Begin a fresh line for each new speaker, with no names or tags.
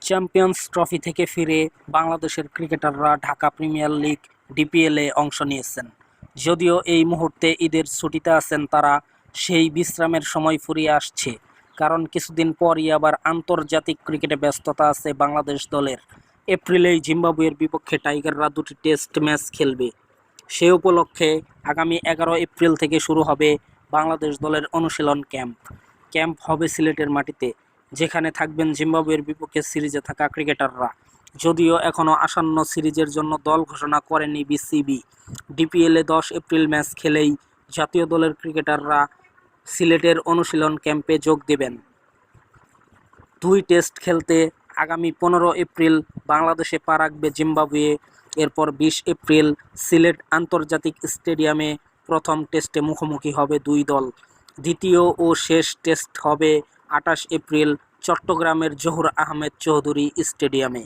Champions trophy থেকে ফিরে বাংলাদেশের ক্রিকেটাররা ঢাকা প্রিমিয়ার লিগ ডিপিএলে অংশ নিয়েছেন। যদিও এই মুহূর্তে ঈদের ছুটিতে আছেন তারা, সেই বিশ্রামের সময় ফুরিয়ে আসছে, কারণ কিছুদিন পরই আবার আন্তর্জাতিক ক্রিকেটে ব্যস্ততা আছে বাংলাদেশ দলের। এপ্রিলেই জিম্বাবুয়ের বিপক্ষে টাইগাররা 2টি টেস্ট ম্যাচ খেলবে। সে উপলক্ষে আগামী 11 এপ্রিল থেকে শুরু হবে বাংলাদেশ দলের অনুশীলন ক্যাম্প হবে সিলেটের মাটিতে, যেখানে থাকবেন জিম্বাবুয়ের বিপক্ষে সিরিজে থাকা ক্রিকেটাররা। যদিও এখনও আসন্ন সিরিজের জন্য দল ঘোষণা করেনি বিসিবি। ডিপিএলে 10 এপ্রিল ম্যাচ খেলেই জাতীয় দলের ক্রিকেটাররা সিলেটের অনুশীলন ক্যাম্পে যোগ দেবেন। 2 টেস্ট খেলতে আগামী 15 এপ্রিল বাংলাদেশে পা রাখবে জিম্বাবুয়ে। এরপর 20 এপ্রিল সিলেট আন্তর্জাতিক স্টেডিয়ামে প্রথম টেস্টে মুখোমুখি হবে দুই দল। দ্বিতীয় ও শেষ টেস্ট হবে 28 এপ্রিল চট্টগ্রামের জহুর আহমেদ চৌধুরী স্টেডিয়ামে।